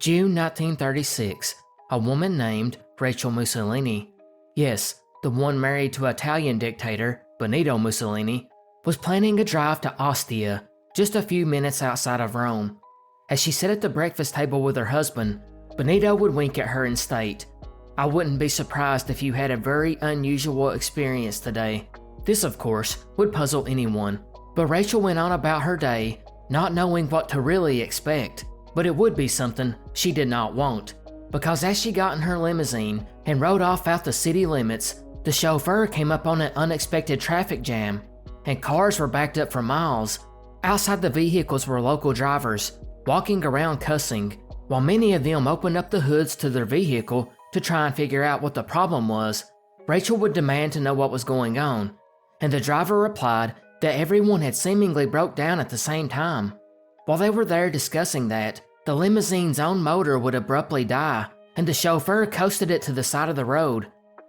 June 1936, a woman named Rachel Mussolini, yes, the one married to Italian dictator Benito Mussolini, was planning a drive to Ostia, just a few minutes outside of Rome. As she sat at the breakfast table with her husband, Benito would wink at her and state, "I wouldn't be surprised if you had a very unusual experience today." This, of course, would puzzle anyone, but Rachel went on about her day, not knowing what to really expect, but it would be something she did not want, because as she got in her limousine and rode off out the city limits, the chauffeur came up on an unexpected traffic jam, and cars were backed up for miles. Outside the vehicles were local drivers, walking around cussing, while many of them opened up the hoods to their vehicle to try and figure out what the problem was. Rachel would demand to know what was going on, and the driver replied that everyone had seemingly broke down at the same time. While they were there discussing that, the limousine's own motor would abruptly die, and the chauffeur coasted it to the side of the road.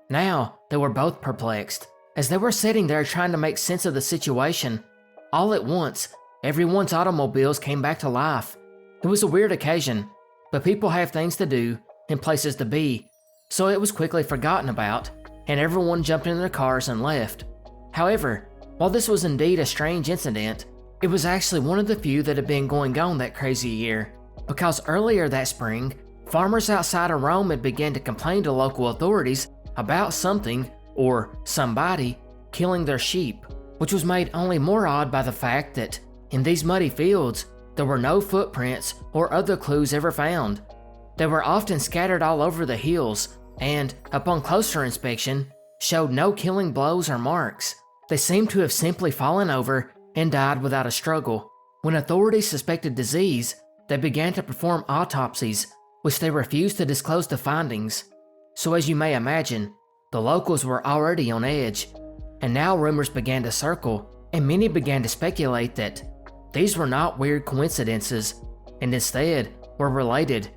Now, they were both perplexed. As they were sitting there trying to make sense of the situation, all at once, everyone's automobiles came back to life. It was a weird occasion, but people have things to do and places to be, so it was quickly forgotten about, and everyone jumped in their cars and left. However, while this was indeed a strange incident, it was actually one of the few that had been going on that crazy year, because earlier that spring, farmers outside of Rome had begun to complain to local authorities about something, or somebody, killing their sheep, which was made only more odd by the fact that, in these muddy fields, there were no footprints or other clues ever found. They were often scattered all over the hills, and, upon closer inspection, showed no killing blows or marks. They seemed to have simply fallen over and died without a struggle. When authorities suspected disease, they began to perform autopsies, which they refused to disclose the findings. So as you may imagine, the locals were already on edge, and now rumors began to circle, and many began to speculate that these were not weird coincidences, and instead were related,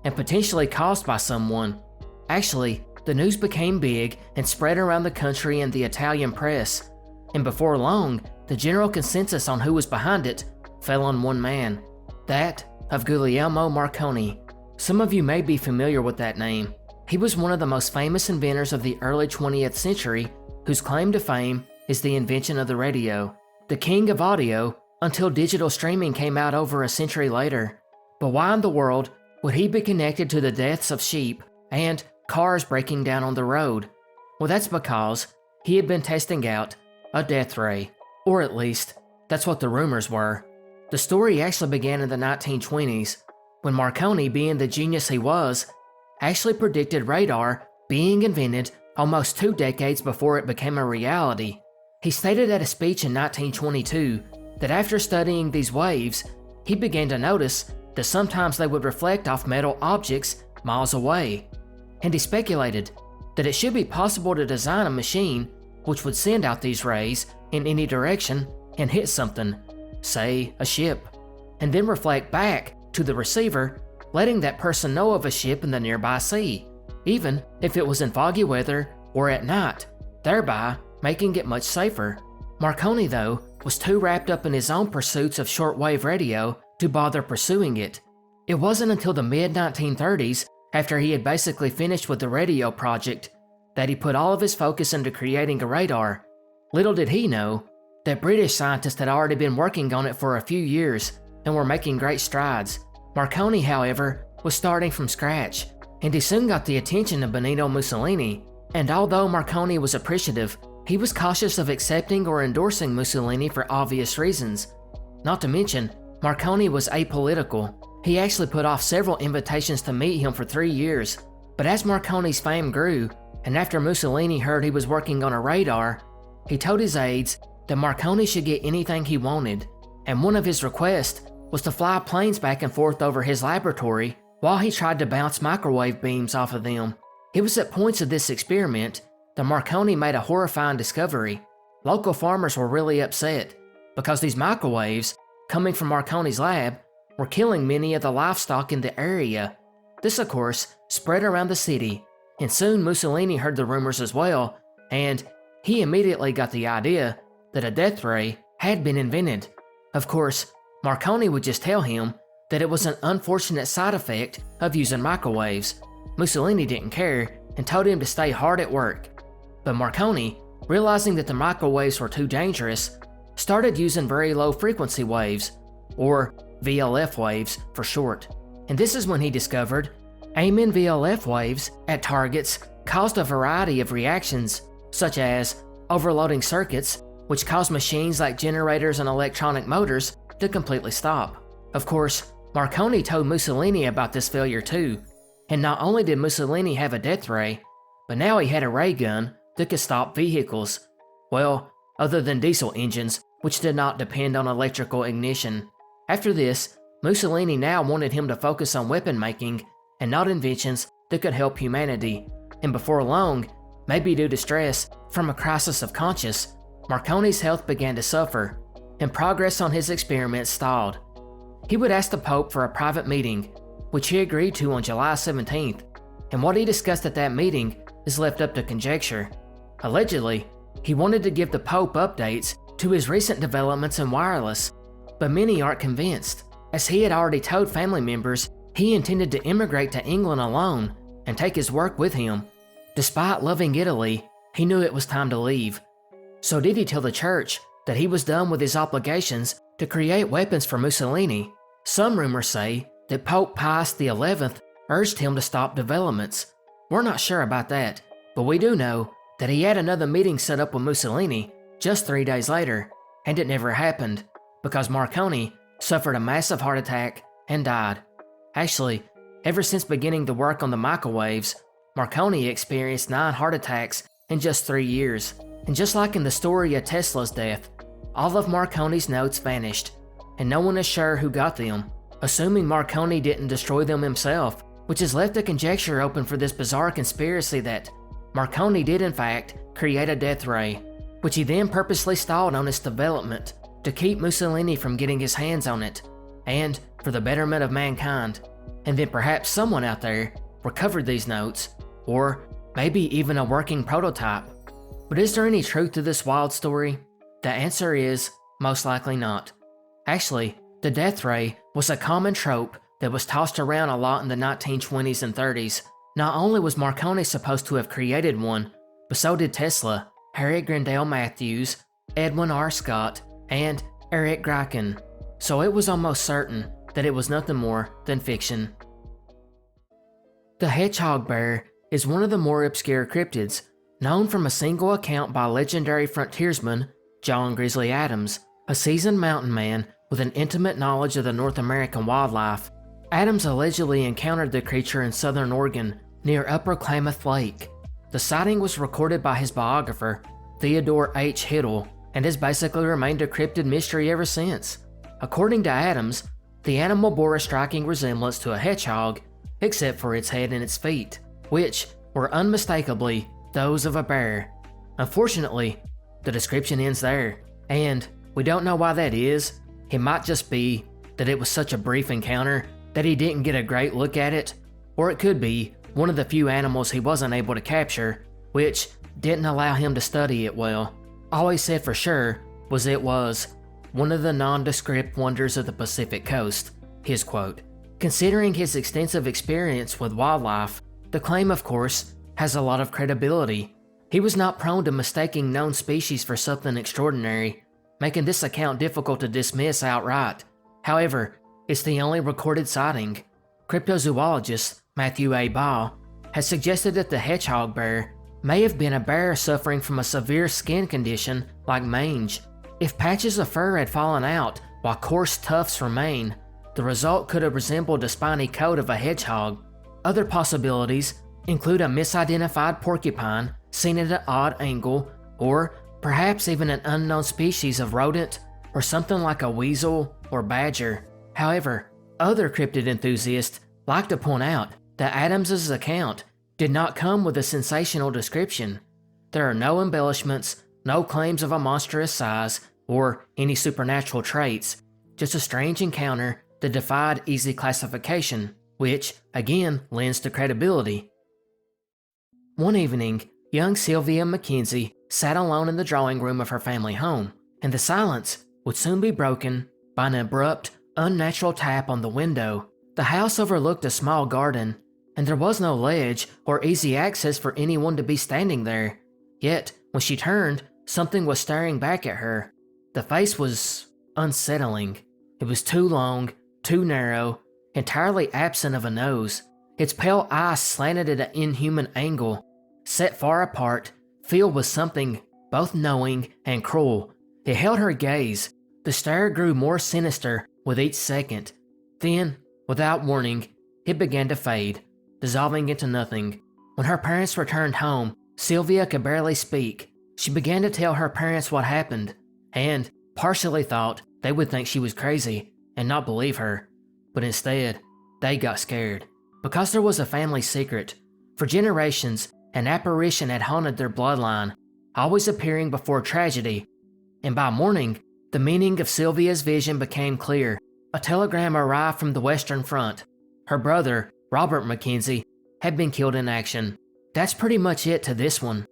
and potentially caused by someone. Actually, the news became big and spread around the country and the Italian press, and before long, the general consensus on who was behind it fell on one man, that of Guglielmo Marconi. Some of you may be familiar with that name. He was one of the most famous inventors of the early 20th century, whose claim to fame is the invention of the radio, the king of audio until digital streaming came out over a century later. But why in the world would he be connected to the deaths of sheep and cars breaking down on the road? Well, that's because he had been testing out a death ray, or at least, that's what the rumors were. The story actually began in the 1920s, when Marconi, being the genius he was, actually predicted radar being invented almost 2 decades before it became a reality. He stated at a speech in 1922 that after studying these waves, he began to notice that sometimes they would reflect off metal objects miles away, and he speculated that it should be possible to design a machine which would send out these rays in any direction and hit something, say a ship, and then reflect back to the receiver, letting that person know of a ship in the nearby sea, even if it was in foggy weather or at night, thereby making it much safer. Marconi, though, was too wrapped up in his own pursuits of shortwave radio to bother pursuing it. It wasn't until the mid-1930s, after he had basically finished with the radio project, that he put all of his focus into creating a radar. Little did he know that British scientists had already been working on it for a few years and were making great strides. Marconi, however, was starting from scratch, and he soon got the attention of Benito Mussolini, and although Marconi was appreciative, he was cautious of accepting or endorsing Mussolini for obvious reasons. Not to mention, Marconi was apolitical. He actually put off several invitations to meet him for 3 years, but as Marconi's fame grew, and after Mussolini heard he was working on a radar, he told his aides that Marconi should get anything he wanted, and one of his requests was to fly planes back and forth over his laboratory while he tried to bounce microwave beams off of them. It was at points of this experiment that Marconi made a horrifying discovery. Local farmers were really upset because these microwaves, coming from Marconi's lab, were killing many of the livestock in the area. This, of course, spread around the city, and soon Mussolini heard the rumors as well, and he immediately got the idea that a death ray had been invented. Of course, Marconi would just tell him that it was an unfortunate side effect of using microwaves. Mussolini didn't care and told him to stay hard at work. But Marconi, realizing that the microwaves were too dangerous, started using very low frequency waves, or VLF waves for short. And this is when he discovered aiming VLF waves at targets caused a variety of reactions, such as overloading circuits, which caused machines like generators and electronic motors to completely stop. Of course, Marconi told Mussolini about this failure too, and not only did Mussolini have a death ray, but now he had a ray gun that could stop vehicles. Well, other than diesel engines, which did not depend on electrical ignition. After this, Mussolini now wanted him to focus on weapon making and not inventions that could help humanity. And before long, maybe due to stress from a crisis of conscience, Marconi's health began to suffer, and progress on his experiments stalled. He would ask the Pope for a private meeting, which he agreed to on July 17th, and what he discussed at that meeting is left up to conjecture. Allegedly, he wanted to give the Pope updates to his recent developments in wireless, but many aren't convinced, as he had already told family members he intended to immigrate to England alone and take his work with him. Despite loving Italy, he knew it was time to leave. So did he tell the church that he was done with his obligations to create weapons for Mussolini? Some rumors say that Pope Pius XI urged him to stop developments. We're not sure about that, but we do know that he had another meeting set up with Mussolini just 3 days later, and it never happened because Marconi suffered a massive heart attack and died. Actually, ever since beginning to work on the microwaves, Marconi experienced 9 heart attacks in just 3 years. And just like in the story of Tesla's death, all of Marconi's notes vanished, and no one is sure who got them, assuming Marconi didn't destroy them himself, which has left a conjecture open for this bizarre conspiracy that Marconi did in fact create a death ray, which he then purposely stalled on its development to keep Mussolini from getting his hands on it, and for the betterment of mankind. And then perhaps someone out there recovered these notes, or maybe even a working prototype. But is there any truth to this wild story? The answer is most likely not. Actually, the death ray was a common trope that was tossed around a lot in the 1920s and 30s. Not only was Marconi supposed to have created one, but so did Tesla, Harriet Grandel Matthews, Edwin R. Scott, and Eric Greichen. So it was almost certain that it was nothing more than fiction. The Hedgehog Bear is one of the more obscure cryptids, known from a single account by legendary frontiersman John Grizzly Adams, a seasoned mountain man with an intimate knowledge of the North American wildlife. Adams allegedly encountered the creature in southern Oregon, near Upper Klamath Lake. The sighting was recorded by his biographer, Theodore H. Hiddle, and has basically remained a cryptid mystery ever since. According to Adams, the animal bore a striking resemblance to a hedgehog, except for its head and its feet, which were unmistakably those of a bear. Unfortunately, the description ends there, and we don't know why that is. It might just be that it was such a brief encounter that he didn't get a great look at it, or it could be one of the few animals he wasn't able to capture, which didn't allow him to study it well. All he said for sure was it was one of the nondescript wonders of the Pacific coast, his quote. Considering his extensive experience with wildlife, the claim, of course, has a lot of credibility. He was not prone to mistaking known species for something extraordinary, making this account difficult to dismiss outright. However, it's the only recorded sighting. Cryptozoologist Matthew A. Ball has suggested that the hedgehog bear may have been a bear suffering from a severe skin condition like mange. If patches of fur had fallen out while coarse tufts remain, the result could have resembled the spiny coat of a hedgehog. Other possibilities include a misidentified porcupine seen at an odd angle, or perhaps even an unknown species of rodent, or something like a weasel or badger. However, other cryptid enthusiasts like to point out that Adams's account did not come with a sensational description. There are no embellishments, no claims of a monstrous size, or any supernatural traits, just a strange encounter that defied easy classification, which, again, lends to credibility. One evening, young Sylvia Mackenzie sat alone in the drawing room of her family home, and the silence would soon be broken by an abrupt, unnatural tap on the window. The house overlooked a small garden, and there was no ledge or easy access for anyone to be standing there. Yet, when she turned, something was staring back at her. The face was unsettling. It was too long, too narrow, entirely absent of a nose. Its pale eyes slanted at an inhuman angle, set far apart, filled with something both knowing and cruel. It held her gaze. The stare grew more sinister with each second. Then, without warning, it began to fade, dissolving into nothing. When her parents returned home, Sylvia could barely speak. She began to tell her parents what happened, and partially thought they would think she was crazy and not believe her. But instead, they got scared. Because there was a family secret. For generations, an apparition had haunted their bloodline, always appearing before tragedy. And by morning, the meaning of Sylvia's vision became clear. A telegram arrived from the Western Front. Her brother, Robert Mackenzie, had been killed in action. That's pretty much it to this one.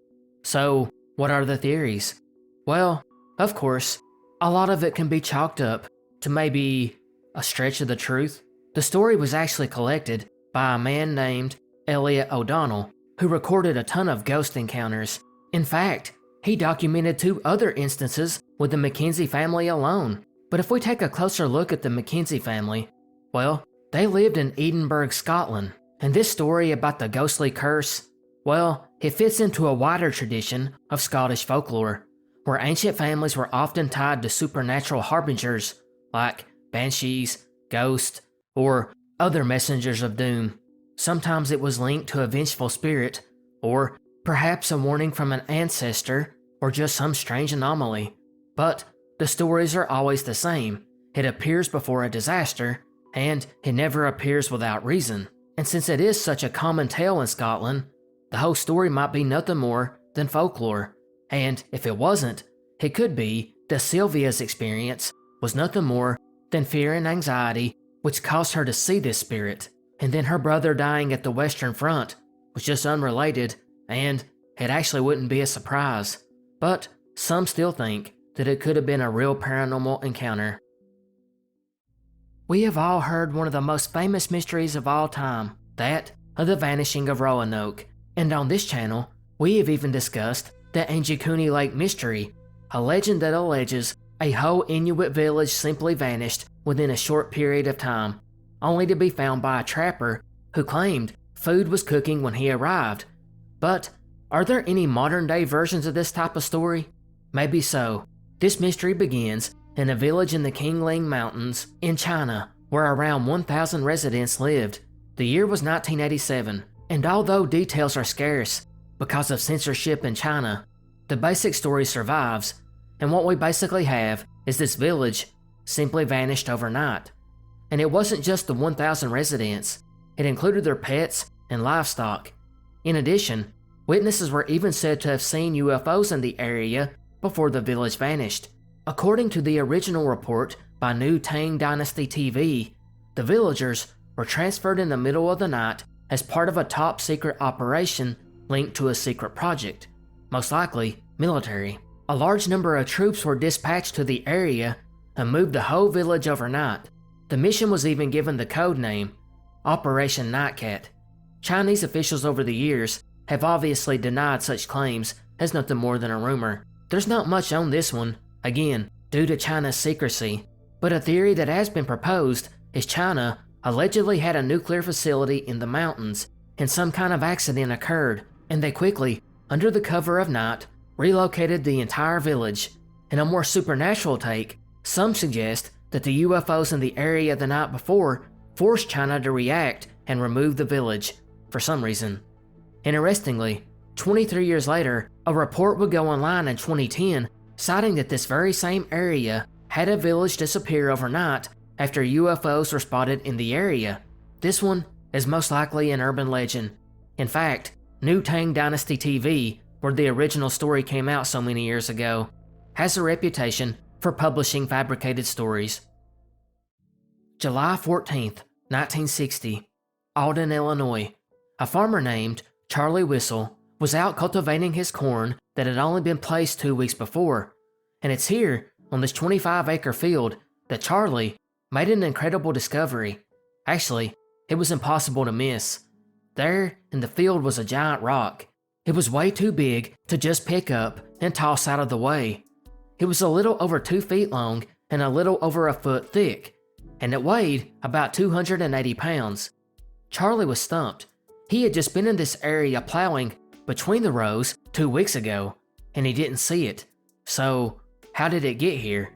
So, what are the theories? Well, of course, a lot of it can be chalked up to maybe a stretch of the truth. The story was actually collected by a man named Elliot O'Donnell, who recorded a ton of ghost encounters. In fact, he documented 2 other instances with the Mackenzie family alone. But if we take a closer look at the Mackenzie family, well, they lived in Edinburgh, Scotland. And this story about the ghostly curse, well, it fits into a wider tradition of Scottish folklore, where ancient families were often tied to supernatural harbingers like banshees, ghosts, or other messengers of doom. Sometimes it was linked to a vengeful spirit, or perhaps a warning from an ancestor, or just some strange anomaly. But the stories are always the same. It appears before a disaster, and it never appears without reason. And since it is such a common tale in Scotland, the whole story might be nothing more than folklore. And if it wasn't, it could be that Sylvia's experience was nothing more than fear and anxiety which caused her to see this spirit. And then her brother dying at the Western Front was just unrelated, and it actually wouldn't be a surprise. But some still think that it could have been a real paranormal encounter. We have all heard one of the most famous mysteries of all time, that of the vanishing of Roanoke. And on this channel, we have even discussed the Angikuni Lake Mystery, a legend that alleges a whole Inuit village simply vanished within a short period of time, only to be found by a trapper who claimed food was cooking when he arrived. But are there any modern-day versions of this type of story? Maybe so. This mystery begins in a village in the Qingling Mountains in China, where around 1,000 residents lived. The year was 1987, and although details are scarce because of censorship in China, the basic story survives, and what we basically have is this village simply vanished overnight. And it wasn't just the 1,000 residents, it included their pets and livestock. In addition, witnesses were even said to have seen UFOs in the area before the village vanished. According to the original report by New Tang Dynasty TV, the villagers were transferred in the middle of the night as part of a top-secret operation linked to a secret project, most likely military. A large number of troops were dispatched to the area and moved the whole village overnight. The mission was even given the code name, Operation Nightcat. Chinese officials over the years have obviously denied such claims as nothing more than a rumor. There's not much on this one, again, due to China's secrecy, but a theory that has been proposed is China allegedly had a nuclear facility in the mountains and some kind of accident occurred, and they quickly, under the cover of night, relocated the entire village. In a more supernatural take, some suggest that the UFOs in the area the night before forced China to react and remove the village, for some reason. Interestingly, 23 years later, a report would go online in 2010 citing that this very same area had a village disappear overnight after UFOs were spotted in the area. This one is most likely an urban legend. In fact, New Tang Dynasty TV, where the original story came out so many years ago, has a reputation for publishing fabricated stories. July 14th, 1960, Alden, Illinois. A farmer named Charlie Whistle was out cultivating his corn that had only been placed 2 weeks before, and it's here on this 25-acre field that Charlie, made an incredible discovery. Actually, it was impossible to miss. There, in the field, was a giant rock. It was way too big to just pick up and toss out of the way. It was a little over 2 feet long and a little over a foot thick, and it weighed about 280 pounds. Charlie was stumped. He had just been in this area plowing between the rows 2 weeks ago, and he didn't see it. So, how did it get here?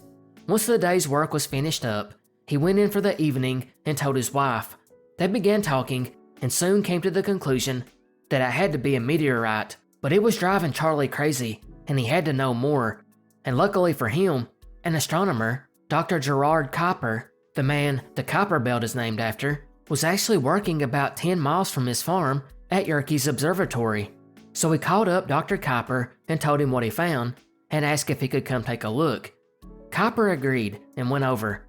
Once the day's work was finished up, he went in for the evening and told his wife. They began talking and soon came to the conclusion that it had to be a meteorite, but it was driving Charlie crazy and he had to know more. And luckily for him, an astronomer, Dr. Gerard Kuiper, the man the Kuiper belt is named after, was actually working about 10 miles from his farm at Yerkes Observatory. So he called up Dr. Kuiper and told him what he found and asked if he could come take a look. Kuiper agreed and went over.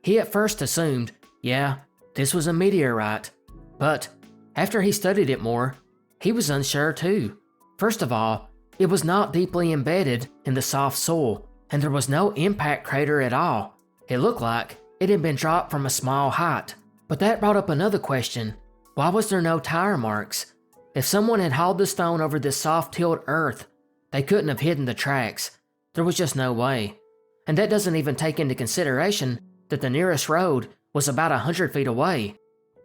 He at first assumed, yeah, this was a meteorite. But after he studied it more, he was unsure too. First of all, it was not deeply embedded in the soft soil, and there was no impact crater at all. It looked like it had been dropped from a small height. But that brought up another question. Why was there no tire marks? If someone had hauled the stone over this soft-tilled earth, they couldn't have hidden the tracks. There was just no way. And that doesn't even take into consideration that the nearest road was about 100 feet away.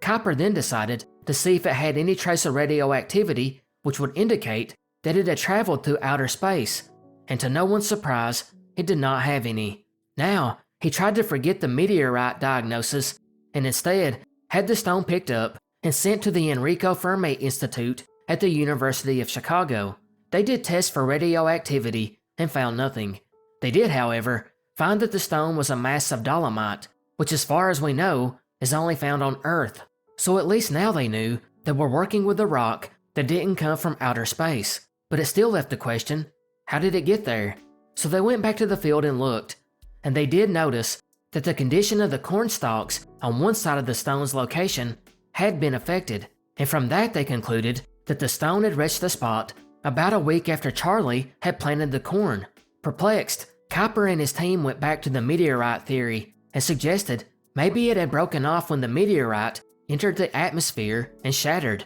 Kuiper then decided to see if it had any trace of radioactivity which would indicate that it had traveled through outer space, and to no one's surprise, it did not have any. Now, he tried to forget the meteorite diagnosis and instead had the stone picked up and sent to the Enrico Fermi Institute at the University of Chicago. They did tests for radioactivity and found nothing. They did, however, find that the stone was a mass of dolomite, which as far as we know, is only found on Earth. So at least now they knew that we're working with a rock that didn't come from outer space. But it still left the question, how did it get there? So they went back to the field and looked, and they did notice that the condition of the corn stalks on one side of the stone's location had been affected, and from that they concluded that the stone had reached the spot about a week after Charlie had planted the corn. Perplexed, Kuiper and his team went back to the meteorite theory and suggested maybe it had broken off when the meteorite entered the atmosphere and shattered.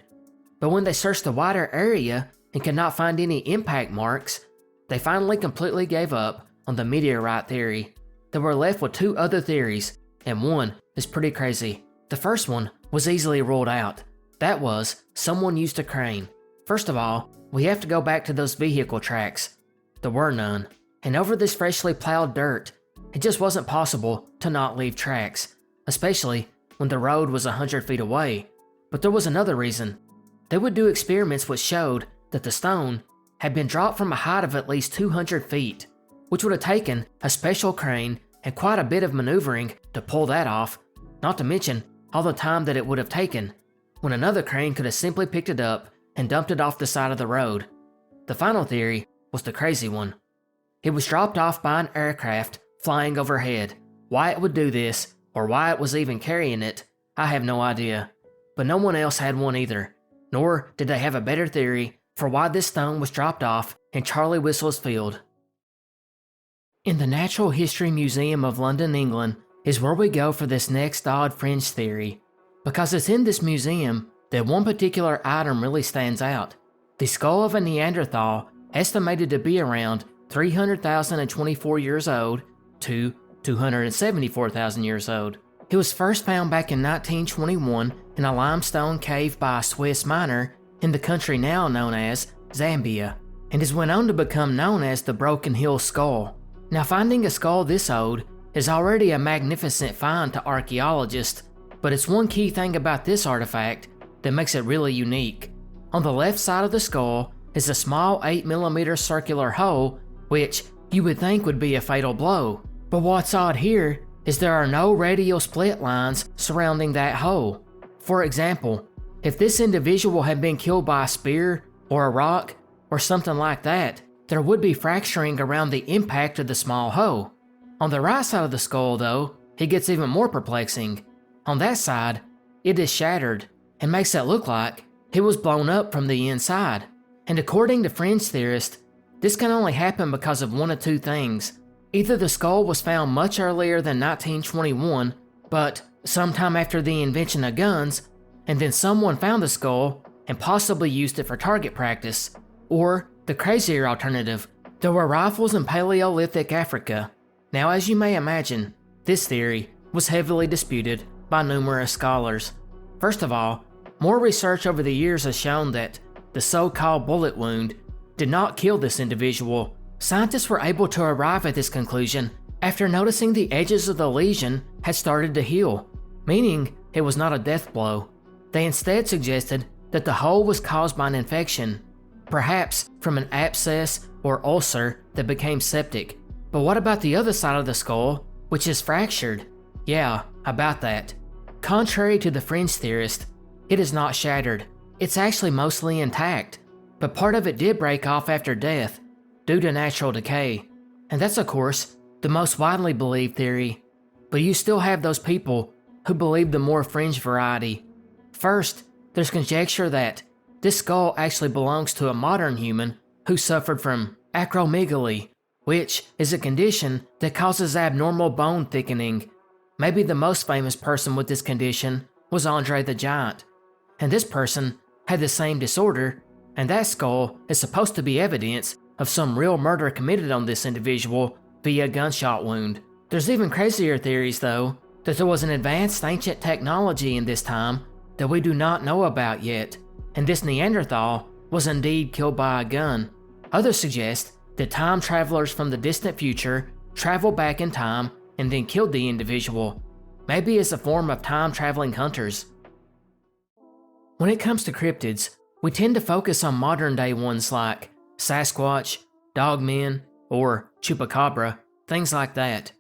But when they searched the wider area and could not find any impact marks, they finally completely gave up on the meteorite theory. They were left with 2 other theories, and one is pretty crazy. The first one was easily ruled out. That was, someone used a crane. First of all, we have to go back to those vehicle tracks. There were none, and over this freshly plowed dirt, it just wasn't possible to not leave tracks, especially when the road was 100 feet away. But there was another reason. They would do experiments which showed that the stone had been dropped from a height of at least 200 feet, which would have taken a special crane and quite a bit of maneuvering to pull that off, not to mention all the time that it would have taken, when another crane could have simply picked it up and dumped it off the side of the road. The final theory was the crazy one. It was dropped off by an aircraft flying overhead. Why it would do this, or why it was even carrying it, I have no idea. But no one else had one either, nor did they have a better theory for why this stone was dropped off in Charlie Whistle's field. In the Natural History Museum of London, England, is where we go for this next odd fringe theory, because it's in this museum that one particular item really stands out. The skull of a Neanderthal, estimated to be around 300,024 years old to 274,000 years old. It was first found back in 1921 in a limestone cave by a Swiss miner in the country now known as Zambia, and is went on to become known as the Broken Hill Skull. Now, finding a skull this old is already a magnificent find to archaeologists, but it's one key thing about this artifact that makes it really unique. On the left side of the skull is a small 8mm circular hole, which you would think would be a fatal blow. But what's odd here is there are no radial split lines surrounding that hole. For example, if this individual had been killed by a spear or a rock or something like that, there would be fracturing around the impact of the small hole. On the right side of the skull though, it gets even more perplexing. On that side, it is shattered and makes it look like it was blown up from the inside. And according to fringe theorists, this can only happen because of one of two things. Either the skull was found much earlier than 1921, But sometime after the invention of guns, and then someone found the skull and possibly used it for target practice. Or the crazier alternative, there were rifles in Paleolithic Africa. Now, as you may imagine, this theory was heavily disputed by numerous scholars. First of all, more research over the years has shown that the so-called bullet wound did not kill this individual. Scientists were able to arrive at this conclusion after noticing the edges of the lesion had started to heal, meaning it was not a death blow. They instead suggested that the hole was caused by an infection, perhaps from an abscess or ulcer that became septic. But what about the other side of the skull, which is fractured? Yeah, about that. Contrary to the fringe theorist, it is not shattered. It's actually mostly intact, but part of it did break off after death due to natural decay. And that's, of course, the most widely believed theory. But you still have those people who believe the more fringe variety. First, there's conjecture that this skull actually belongs to a modern human who suffered from acromegaly, which is a condition that causes abnormal bone thickening. Maybe the most famous person with this condition was Andre the Giant, and this person had the same disorder, and that skull is supposed to be evidence of some real murder committed on this individual via gunshot wound. There's even crazier theories, though, that there was an advanced ancient technology in this time that we do not know about yet, and this Neanderthal was indeed killed by a gun. Others suggest that time travelers from the distant future traveled back in time and then killed the individual, maybe as a form of time-traveling hunters. When it comes to cryptids, we tend to focus on modern-day ones like Sasquatch, Dogmen, or Chupacabra, things like that.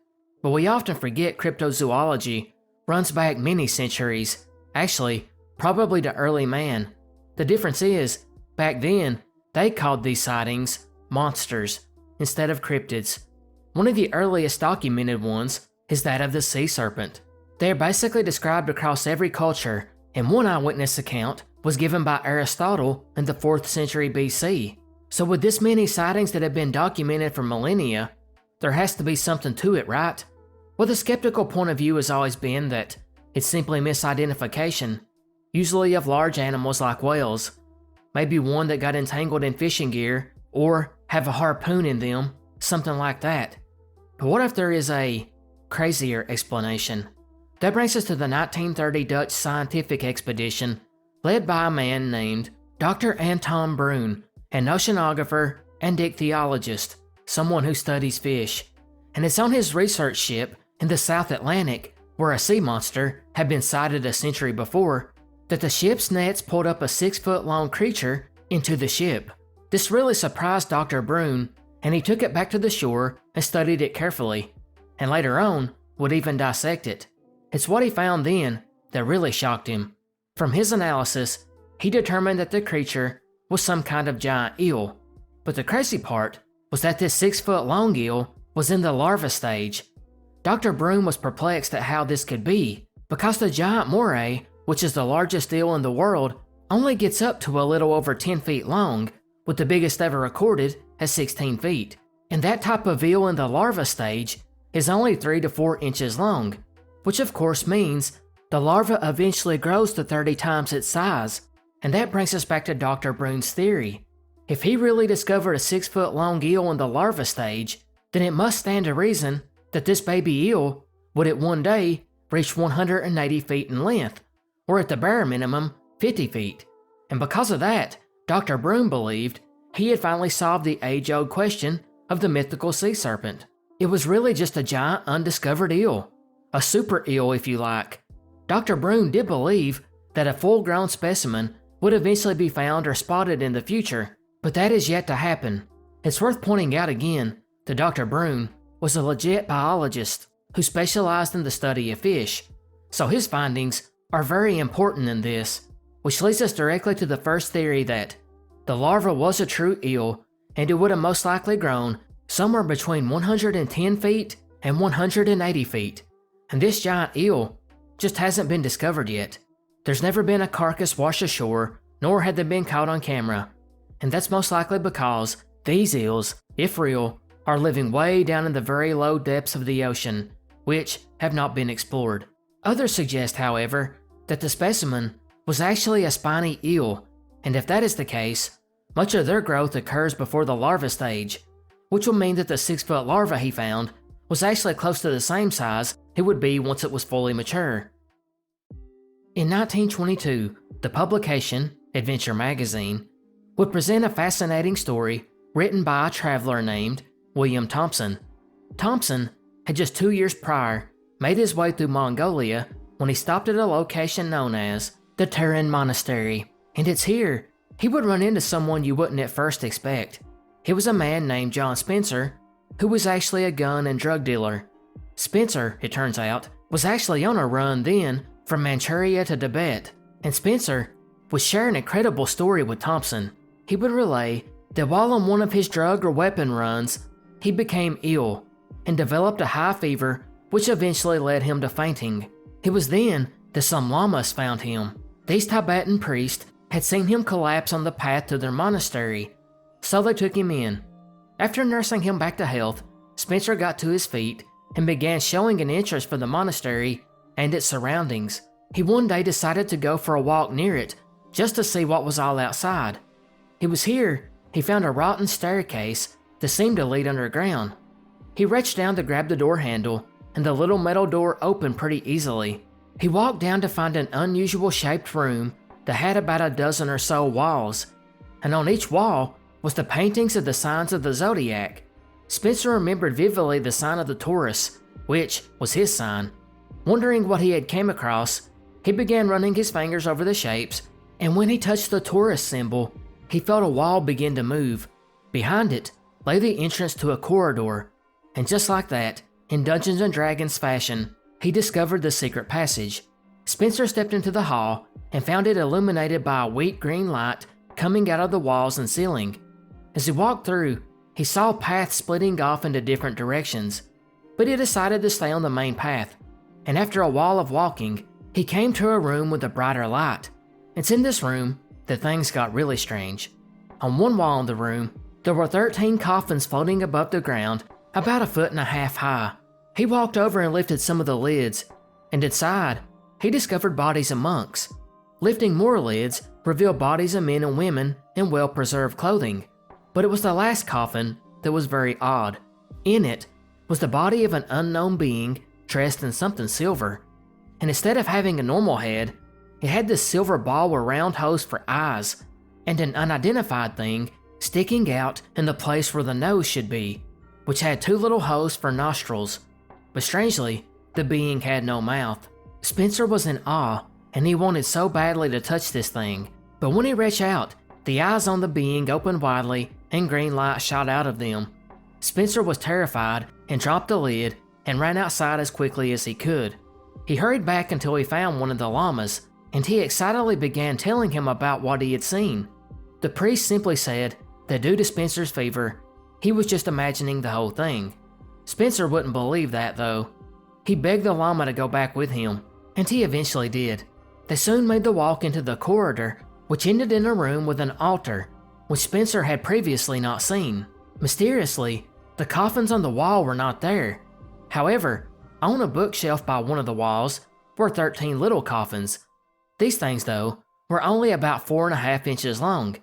But we often forget cryptozoology runs back many centuries, actually, probably to early man. The difference is, back then, they called these sightings monsters instead of cryptids. One of the earliest documented ones is that of the sea serpent. They are basically described across every culture, and one eyewitness account was given by Aristotle in the 4th century BC. So with this many sightings that have been documented for millennia, there has to be something to it, right? Well, the skeptical point of view has always been that it's simply misidentification, usually of large animals like whales, maybe one that got entangled in fishing gear or have a harpoon in them, something like that. But what if there is a crazier explanation? That brings us to the 1930 Dutch scientific expedition led by a man named Dr. Anton Bruun, an oceanographer and ichthyologist, someone who studies fish. And it's on his research ship in the South Atlantic, where a sea monster had been sighted a century before, that the ship's nets pulled up a 6-foot-long creature into the ship. This really surprised Dr. Bruun, and he took it back to the shore and studied it carefully, and later on would even dissect it. It's what he found then that really shocked him. From his analysis, he determined that the creature was some kind of giant eel. But the crazy part was that this 6-foot-long eel was in the larva stage. Dr. Bruun was perplexed at how this could be, because the giant moray, which is the largest eel in the world, only gets up to a little over 10 feet long, with the biggest ever recorded at 16 feet. And that type of eel in the larva stage is only 3 to 4 inches long, which of course means the larva eventually grows to 30 times its size. And that brings us back to Dr. Bruun's theory. If he really discovered a 6-foot-long eel in the larva stage, then it must stand to reason that this baby eel would at one day reach 180 feet in length, or at the bare minimum, 50 feet. And because of that, Dr. Bruun believed he had finally solved the age-old question of the mythical sea serpent. It was really just a giant undiscovered eel. A super eel, if you like. Dr. Bruun did believe that a full-grown specimen would eventually be found or spotted in the future, but that is yet to happen. It's worth pointing out again that Dr. Bruun was a legit biologist who specialized in the study of fish, so his findings are very important in this, which leads us directly to the first theory that the larva was a true eel, and it would have most likely grown somewhere between 110 feet and 180 feet, and this giant eel just hasn't been discovered yet. There's never been a carcass washed ashore, nor had they been caught on camera, and that's most likely because these eels, if real, are living way down in the very low depths of the ocean, which have not been explored. Others suggest, however, that the specimen was actually a spiny eel, and if that is the case, much of their growth occurs before the larva stage, which will mean that the 6-foot larva he found was actually close to the same size it would be once it was fully mature. In 1922, the publication, Adventure Magazine, would present a fascinating story written by a traveler named William Thompson. Thompson had just 2 years prior made his way through Mongolia when he stopped at a location known as the Tuerin Monastery, and it's here he would run into someone you wouldn't at first expect. He was a man named John Spencer, who was actually a gun and drug dealer. Spencer, it turns out, was actually on a run then from Manchuria to Tibet, and Spencer would share an incredible story with Thompson. He would relay that while on one of his drug or weapon runs, he became ill and developed a high fever, which eventually led him to fainting. It was then that some lamas found him. These Tibetan priests had seen him collapse on the path to their monastery, so they took him in. After nursing him back to health, Spencer got to his feet and began showing an interest for the monastery and its surroundings. He one day decided to go for a walk near it just to see what was all outside. It was here he found a rotten staircase that seemed to lead underground. He reached down to grab the door handle, and the little metal door opened pretty easily. He walked down to find an unusual shaped room that had about a dozen or so walls, and on each wall was the paintings of the signs of the zodiac. Spencer remembered vividly the sign of the Taurus, which was his sign. Wondering what he had came across, he began running his fingers over the shapes, and when he touched the Taurus symbol, he felt a wall begin to move. Behind it lay the entrance to a corridor, and just like that, in Dungeons & Dragons fashion, he discovered the secret passage. Spencer stepped into the hall and found it illuminated by a weak green light coming out of the walls and ceiling. As he walked through, he saw paths splitting off into different directions, but he decided to stay on the main path, and after a while of walking, he came to a room with a brighter light. It's in this room that things got really strange. On one wall in the room, there were 13 coffins floating above the ground about 1.5 feet high. He walked over and lifted some of the lids, and inside, he discovered bodies of monks. Lifting more lids revealed bodies of men and women in well-preserved clothing, but it was the last coffin that was very odd. In it was the body of an unknown being dressed in something silver, and instead of having a normal head, it had this silver ball with round holes for eyes, and an unidentified thing sticking out in the place where the nose should be, which had 2 little holes for nostrils. But strangely, the being had no mouth. Spencer was in awe, and he wanted so badly to touch this thing, but when he reached out, the eyes on the being opened widely and green light shot out of them. Spencer was terrified and dropped the lid and ran outside as quickly as he could. He hurried back until he found one of the lamas, and he excitedly began telling him about what he had seen. The priest simply said that due to Spencer's fever, he was just imagining the whole thing. Spencer wouldn't believe that though. He begged the lama to go back with him, and he eventually did. They soon made the walk into the corridor, which ended in a room with an altar, which Spencer had previously not seen. Mysteriously, the coffins on the wall were not there. However, on a bookshelf by one of the walls were 13 little coffins. These things, though, were only about 4.5 inches long,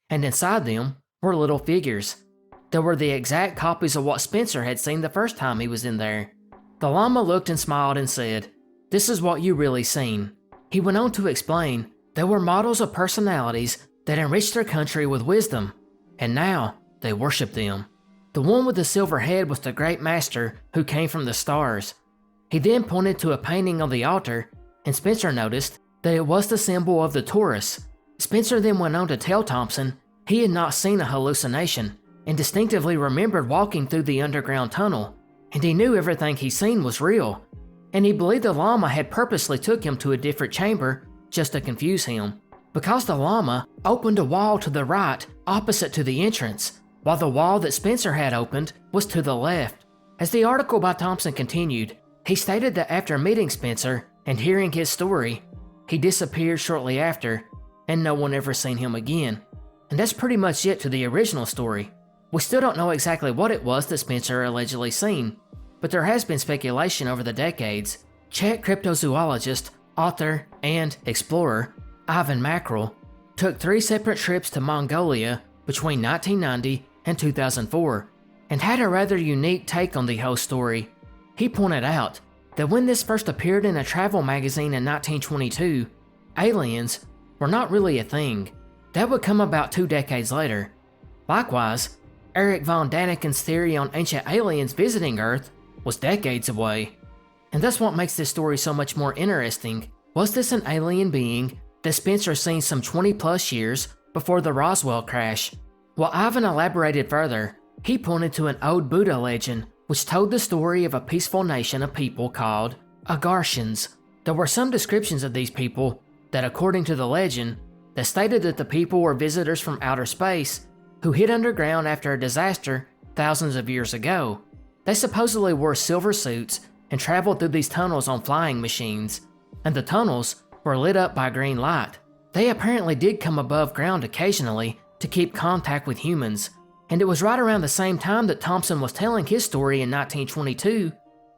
and inside them were little figures. They were the exact copies of what Spencer had seen the first time he was in there. The Lama looked and smiled and said, "This is what you really seen." He went on to explain they were models of personalities that enriched their country with wisdom, and now they worshiped them. The one with the silver head was the great master who came from the stars. He then pointed to a painting on the altar, and Spencer noticed that it was the symbol of the Taurus. Spencer then went on to tell Thompson he had not seen a hallucination, and distinctively remembered walking through the underground tunnel, and he knew everything he seen was real, and he believed the Lama had purposely took him to a different chamber just to confuse him, because the Lama opened a wall to the right opposite to the entrance, while the wall that Spencer had opened was to the left. As the article by Thompson continued, he stated that after meeting Spencer and hearing his story, he disappeared shortly after, and no one ever seen him again. And that's pretty much it to the original story. We still don't know exactly what it was that Spencer allegedly seen, but there has been speculation over the decades Czech cryptozoologist, author, and explorer Ivan Mackerel took 3 separate trips to Mongolia between 1990 and 2004 and had a rather unique take on the whole story. He pointed out that when this first appeared in a travel magazine in 1922, aliens were not really a thing. That would come about 2 decades later. Likewise, Erich von Daniken's theory on ancient aliens visiting Earth was decades away. And that's what makes this story so much more interesting. Was this an alien being that Spencer seen some 20 plus years before the Roswell crash? Well, Ivan elaborated further. He pointed to an old Buddha legend which told the story of a peaceful nation of people called Agarshans. There were some descriptions of these people that, according to the legend, that stated that the people were visitors from outer space who hid underground after a disaster thousands of years ago. They supposedly wore silver suits and traveled through these tunnels on flying machines, and the tunnels were lit up by green light. They apparently did come above ground occasionally to keep contact with humans, and it was right around the same time that Thompson was telling his story in 1922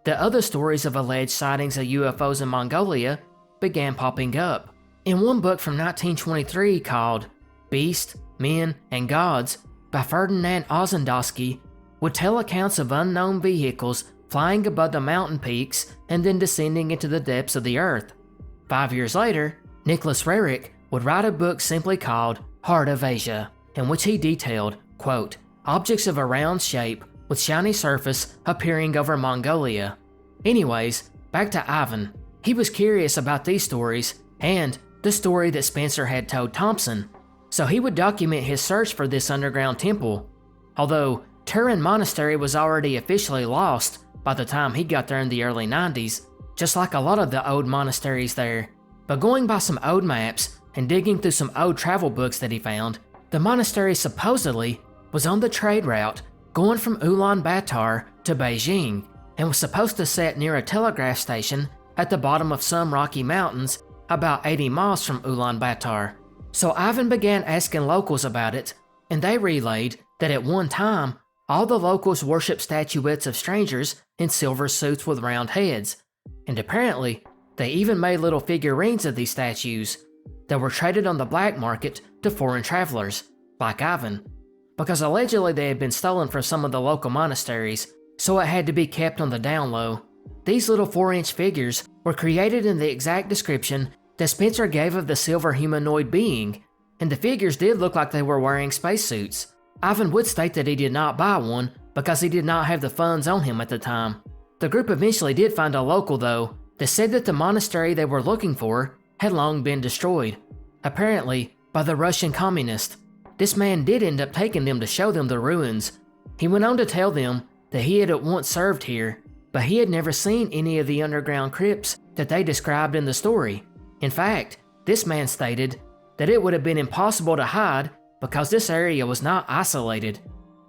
that other stories of alleged sightings of UFOs in Mongolia began popping up. In one book from 1923 called Beast, Men, and Gods by Ferdinand Ozendowski would tell accounts of unknown vehicles flying above the mountain peaks and then descending into the depths of the earth. 5 years later, Nicholas Roerich would write a book simply called Heart of Asia, in which he detailed, quote, objects of a round shape with shiny surface appearing over Mongolia. Anyways, back to Ivan. He was curious about these stories and the story that Spencer had told Thompson, so he would document his search for this underground temple. Although Tuerin Monastery was already officially lost by the time he got there in the early 90s, just like a lot of the old monasteries there. But going by some old maps and digging through some old travel books that he found, the monastery supposedly was on the trade route going from Ulaanbaatar to Beijing and was supposed to set near a telegraph station at the bottom of some rocky mountains about 80 miles from Ulaanbaatar. So Ivan began asking locals about it, and they relayed that at one time, all the locals worshipped statuettes of strangers in silver suits with round heads, and apparently they even made little figurines of these statues that were traded on the black market to foreign travelers, like Ivan, because allegedly they had been stolen from some of the local monasteries, so it had to be kept on the down low. These little 4-inch figures were created in the exact description that Spencer gave of the silver humanoid being, and the figures did look like they were wearing spacesuits. Ivan would state that he did not buy one because he did not have the funds on him at the time. The group eventually did find a local though that said that the monastery they were looking for had long been destroyed, apparently by the Russian communists. This man did end up taking them to show them the ruins. He went on to tell them that he had at once served here, but he had never seen any of the underground crypts that they described in the story. In fact, this man stated that it would have been impossible to hide because this area was not isolated.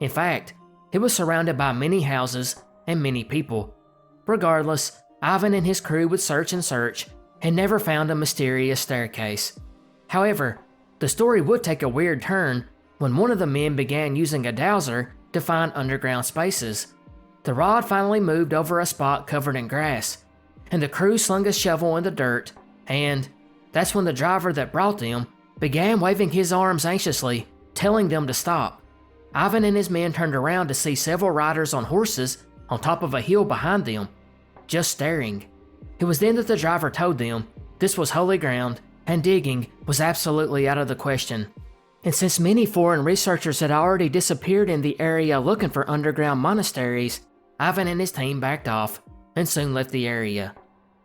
In fact, it was surrounded by many houses and many people. Regardless, Ivan and his crew would search and never found a mysterious staircase. However, the story would take a weird turn when one of the men began using a dowser to find underground spaces. The rod finally moved over a spot covered in grass, and the crew slung a shovel in the dirt, and that's when the driver that brought them began waving his arms anxiously, telling them to stop. Ivan and his men turned around to see several riders on horses on top of a hill behind them, just staring. It was then that the driver told them this was holy ground and digging was absolutely out of the question. And since many foreign researchers had already disappeared in the area looking for underground monasteries, Ivan and his team backed off and soon left the area.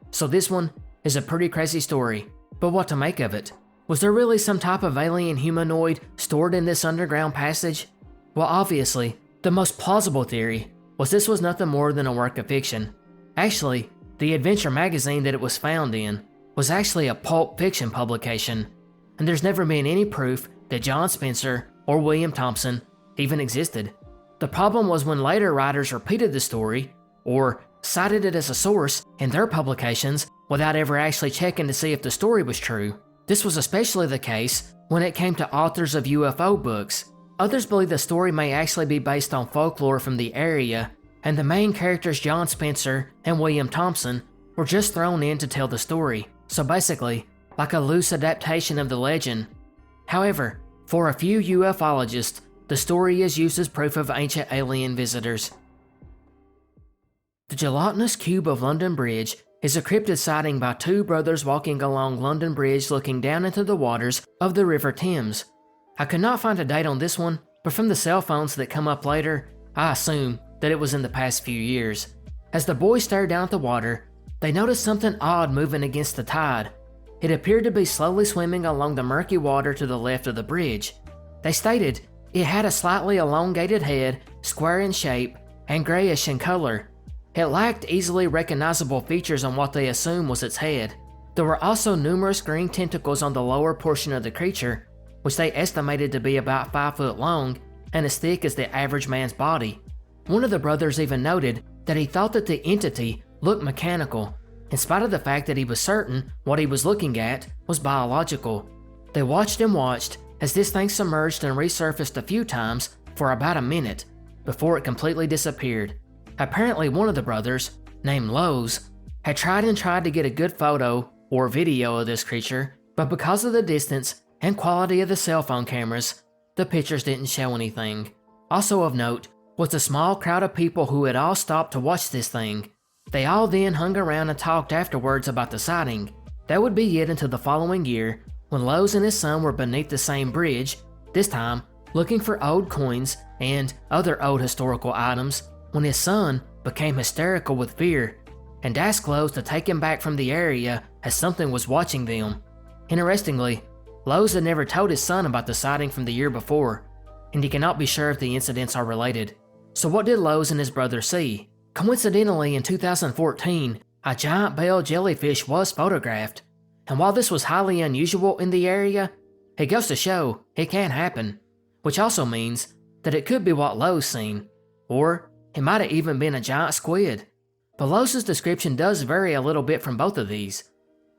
So this one is a pretty crazy story, but what to make of it? Was there really some type of alien humanoid stored in this underground passage? Well, obviously, the most plausible theory was this was nothing more than a work of fiction. Actually, the adventure magazine that it was found in was actually a pulp fiction publication, and there's never been any proof that John Spencer or William Thompson even existed. The problem was when later writers repeated the story, or cited it as a source in their publications without ever actually checking to see if the story was true. This was especially the case when it came to authors of UFO books. Others believe the story may actually be based on folklore from the area, and the main characters John Spencer and William Thompson were were just thrown in to tell the story, so basically, like a loose adaptation of the legend. However, for a few ufologists, the story is used as proof of ancient alien visitors. The Gelatinous Cube of London Bridge is a cryptid sighting by two brothers walking along London Bridge looking down into the waters of the River Thames. I could not find a date on this one, but from the cell phones that come up later, I assume that it was in the past few years. As the boys stared down at the water, they noticed something odd moving against the tide. It appeared to be slowly swimming along the murky water to the left of the bridge. They stated it had a slightly elongated head, square in shape, and grayish in color. It lacked easily recognizable features on what they assumed was its head. There were also numerous green tentacles on the lower portion of the creature, which they estimated to be about 5 foot long and as thick as the average man's body. One of the brothers even noted that he thought that the entity looked mechanical, in spite of the fact that he was certain what he was looking at was biological. They watched and watched as this thing submerged and resurfaced a few times for about a minute before it completely disappeared. Apparently one of the brothers, named Lowe's, had tried to get a good photo or video of this creature, but because of the distance and quality of the cell phone cameras, the pictures didn't show anything. Also of note was the small crowd of people who had all stopped to watch this thing. They all then hung around and talked afterwards about the sighting. That would be it until the following year, when Lowe's and his son were beneath the same bridge, this time looking for old coins and other old historical items, when his son became hysterical with fear and asked Lowe's to take him back from the area as something was watching them. Interestingly, Lowe's had never told his son about the sighting from the year before, and he cannot be sure if the incidents are related. So what did Lowe's and his brother see? Coincidentally, in 2014, a giant bell jellyfish was photographed, and while this was highly unusual in the area, it goes to show it can happen, which also means that it could be what Lowe's seen, or it might have even been a giant squid. But Lowe's description does vary a little bit from both of these.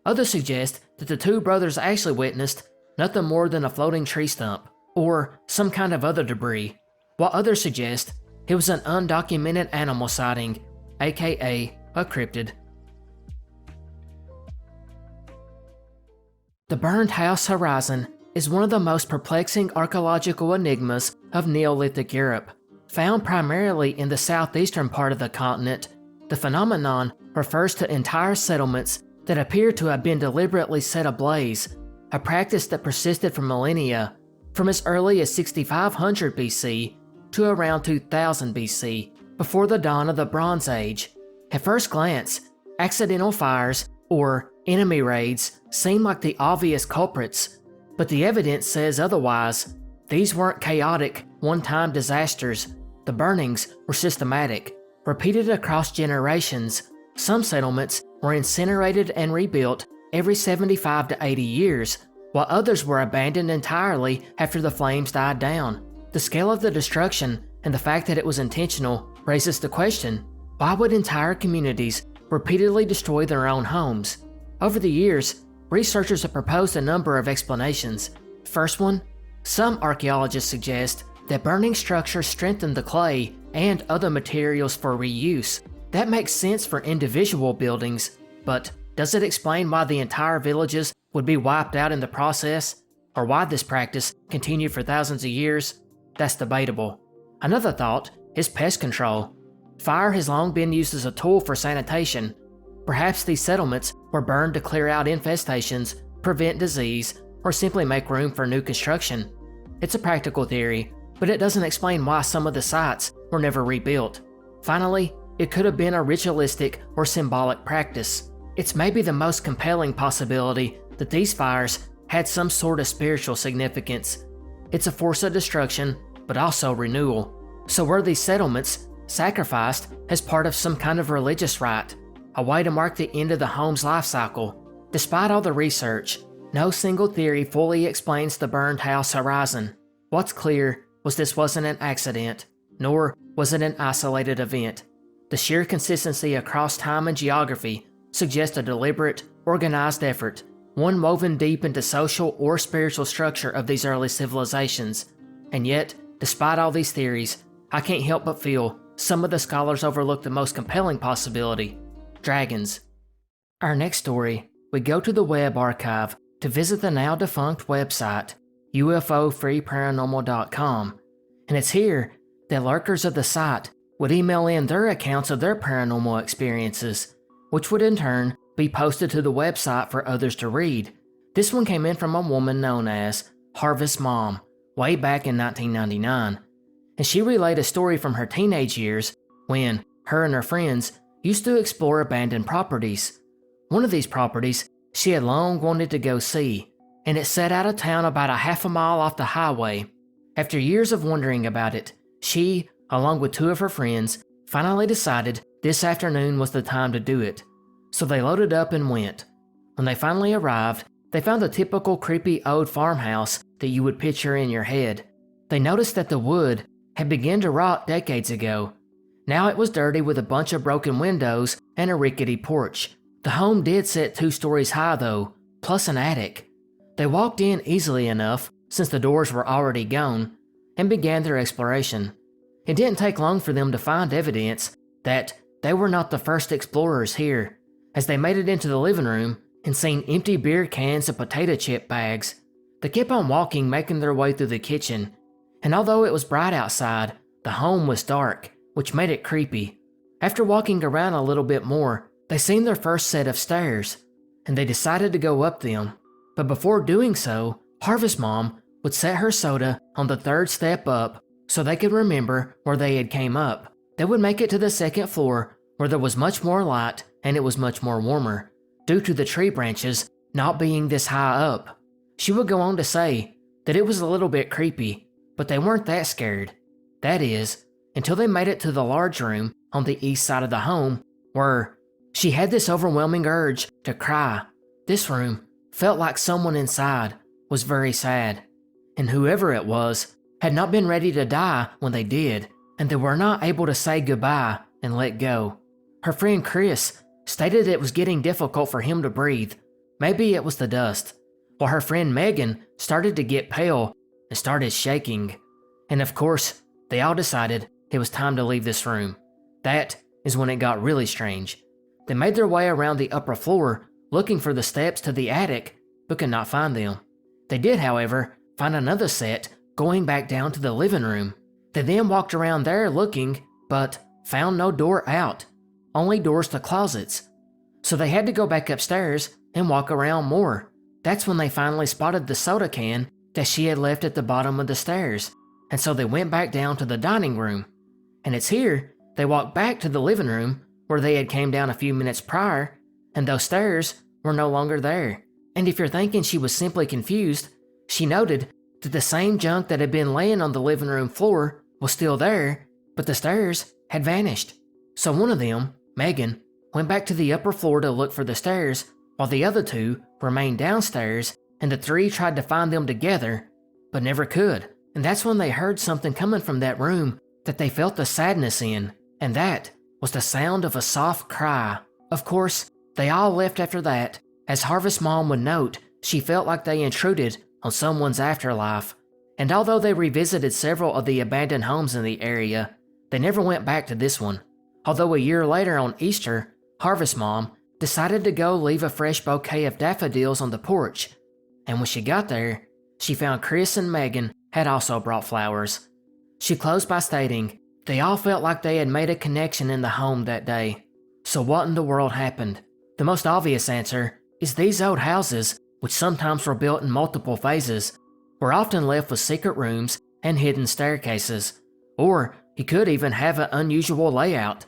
Others suggest that the two brothers actually witnessed nothing more than a floating tree stump, or some kind of other debris, while others suggest it was an undocumented animal sighting, aka a cryptid. The Burned House Horizon is one of the most perplexing archaeological enigmas of Neolithic Europe. Found primarily in the southeastern part of the continent, the phenomenon refers to entire settlements that appear to have been deliberately set ablaze, a practice that persisted for millennia, from as early as 6500 BC to around 2000 BC, before the dawn of the Bronze Age. At first glance, accidental fires or enemy raids seem like the obvious culprits, but the evidence says otherwise. These weren't chaotic, one-time disasters. The burnings were systematic, repeated across generations. Some settlements were incinerated and rebuilt every 75 to 80 years, while others were abandoned entirely after the flames died down. The scale of the destruction and the fact that it was intentional raises the question, why would entire communities repeatedly destroy their own homes? Over the years, researchers have proposed a number of explanations. First one, some archaeologists suggest that burning structures strengthen the clay and other materials for reuse. That makes sense for individual buildings, but does it explain why the entire villages would be wiped out in the process, or why this practice continued for thousands of years? That's debatable. Another thought is pest control. Fire has long been used as a tool for sanitation. Perhaps these settlements were burned to clear out infestations, prevent disease, or simply make room for new construction. It's a practical theory, but it doesn't explain why some of the sites were never rebuilt. Finally, it could have been a ritualistic or symbolic practice. It's maybe the most compelling possibility that these fires had some sort of spiritual significance. It's a force of destruction, but also renewal. So were these settlements sacrificed as part of some kind of religious rite, a way to mark the end of the home's life cycle? Despite all the research, no single theory fully explains the burned house horizon. What's clear was this wasn't an accident, nor was it an isolated event. The sheer consistency across time and geography suggests a deliberate, organized effort, one woven deep into social or spiritual structure of these early civilizations. And yet, despite all these theories, I can't help but feel some of the scholars overlook the most compelling possibility: dragons. Our next story, we go to the web archive to visit the now defunct website, UFOfreeparanormal.com, and it's here that lurkers of the site would email in their accounts of their paranormal experiences, which would in turn be posted to the website for others to read. This one came in from a woman known as Harvest Mom, way back in 1999, and she relayed a story from her teenage years when her and her friends used to explore abandoned properties. One of these properties she had long wanted to go see, and it sat out of town about a half a mile off the highway. After years of wondering about it, she, along with two of her friends, finally decided this afternoon was the time to do it. So they loaded up and went. When they finally arrived, they found the typical creepy old farmhouse that you would picture in your head. They noticed that the wood had begun to rot decades ago. Now it was dirty with a bunch of broken windows and a rickety porch. The home did sit 2 stories high though, plus an attic. They walked in easily enough, since the doors were already gone, and began their exploration. It didn't take long for them to find evidence that they were not the first explorers here, as they made it into the living room and seen empty beer cans and potato chip bags. They kept on walking, making their way through the kitchen, and although it was bright outside, the home was dark, which made it creepy. After walking around a little bit more, they seen their first set of stairs, and they decided to go up them. But before doing so, Harvest Mom would set her soda on the 3rd step up so they could remember where they had came up. They would make it to the 2nd floor where there was much more light and it was much more warmer, due to the tree branches not being this high up. She would go on to say that it was a little bit creepy, but they weren't that scared. That is, until they made it to the large room on the east side of the home where she had this overwhelming urge to cry. This room felt like someone inside was very sad, and whoever it was had not been ready to die when they did, and they were not able to say goodbye and let go. Her friend Chris stated it was getting difficult for him to breathe. Maybe it was the dust, while her friend Megan started to get pale and started shaking. And of course, they all decided it was time to leave this room. That is when it got really strange. They made their way around the upper floor, looking for the steps to the attic, but could not find them. They did, however, find another set going back down to the living room. They then walked around there looking, but found no door out, only doors to closets. So they had to go back upstairs and walk around more. That's when they finally spotted the soda can that she had left at the bottom of the stairs, and so they went back down to the dining room. And it's here they walked back to the living room where they had came down a few minutes prior, and those stairs were no longer there. And if you're thinking she was simply confused, she noted that the same junk that had been laying on the living room floor was still there, but the stairs had vanished. So one of them, Megan, went back to the upper floor to look for the stairs, while the other 2 remained downstairs, and the 3 tried to find them together, but never could. And that's when they heard something coming from that room that they felt the sadness in, and that was the sound of a soft cry. Of course, they all left after that. As Harvest Mom would note, she felt like they intruded on someone's afterlife. And although they revisited several of the abandoned homes in the area, they never went back to this one. Although a year later on Easter, Harvest Mom decided to go leave a fresh bouquet of daffodils on the porch. And when she got there, she found Chris and Megan had also brought flowers. She closed by stating, they all felt like they had made a connection in the home that day. So what in the world happened? The most obvious answer is these old houses, which sometimes were built in multiple phases, were often left with secret rooms and hidden staircases. Or you could even have an unusual layout.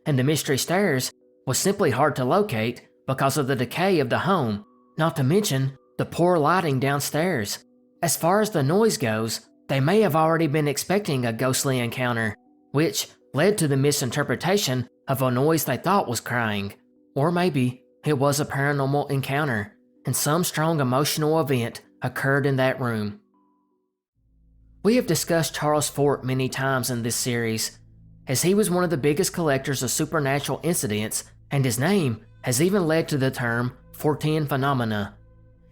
And the mystery stairs was simply hard to locate because of the decay of the home, not to mention the poor lighting downstairs. As far as the noise goes, they may have already been expecting a ghostly encounter, which led to the misinterpretation of a noise they thought was crying. Or maybe it was a paranormal encounter, and some strong emotional event occurred in that room. We have discussed Charles Fort many times in this series, as he was one of the biggest collectors of supernatural incidents, and his name has even led to the term Fortean phenomena.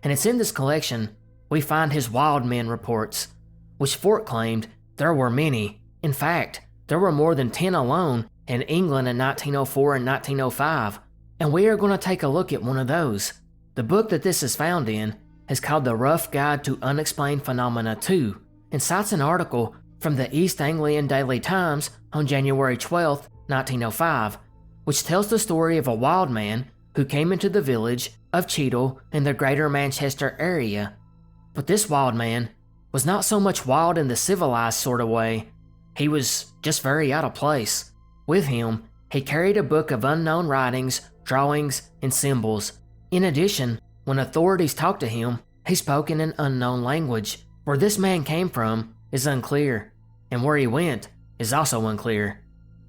And it's in this collection we find his wild men reports, which Fort claimed there were many. In fact, there were more than 10 alone in England in 1904 and 1905, and we are going to take a look at one of those. The book that this is found in is called The Rough Guide to Unexplained Phenomena 2, and cites an article from the East Anglian Daily Times on January 12, 1905, which tells the story of a wild man who came into the village of Cheadle in the greater Manchester area. But this wild man was not so much wild in the civilized sort of way. He was just very out of place. With him, he carried a book of unknown writings, drawings, and symbols. In addition, when authorities talked to him, he spoke in an unknown language. Where this man came from is unclear, and where he went is also unclear.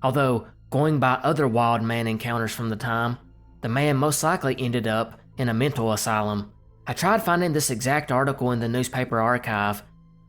Although, going by other wild man encounters from the time, the man most likely ended up in a mental asylum. I tried finding this exact article in the newspaper archive,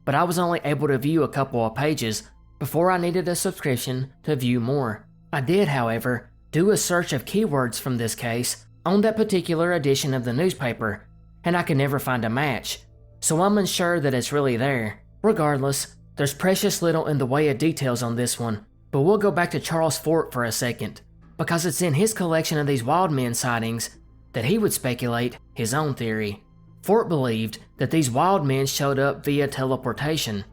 but I was only able to view a couple of pages before I needed a subscription to view more. I did, however, do a search of keywords from this case on that particular edition of the newspaper, and I could never find a match, so I'm unsure that it's really there. Regardless, there's precious little in the way of details on this one, but we'll go back to Charles Fort for a second, because it's in his collection of these wild men sightings that he would speculate his own theory. Fort believed that these wild men showed up via teleportation.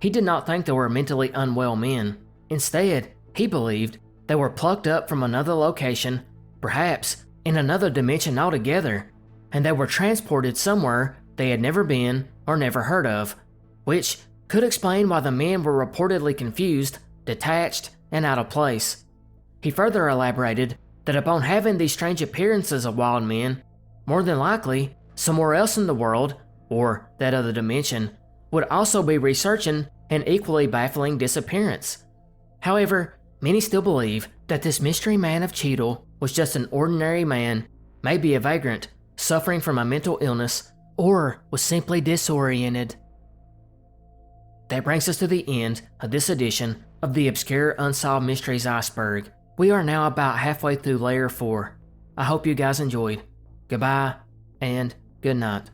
He did not think they were mentally unwell men. Instead, he believed they were plucked up from another location, perhaps in another dimension altogether, and they were transported somewhere they had never been or never heard of, which could explain why the men were reportedly confused, detached, and out of place. He further elaborated that upon having these strange appearances of wild men, more than likely, somewhere else in the world, or that other dimension, would also be researching an equally baffling disappearance. However, many still believe that this mystery man of Cheadle was just an ordinary man, maybe a vagrant, suffering from a mental illness, or was simply disoriented. That brings us to the end of this edition of the Obscure Unsolved Mysteries Iceberg. We are now about halfway through Layer 4. I hope you guys enjoyed. Goodbye, and good night.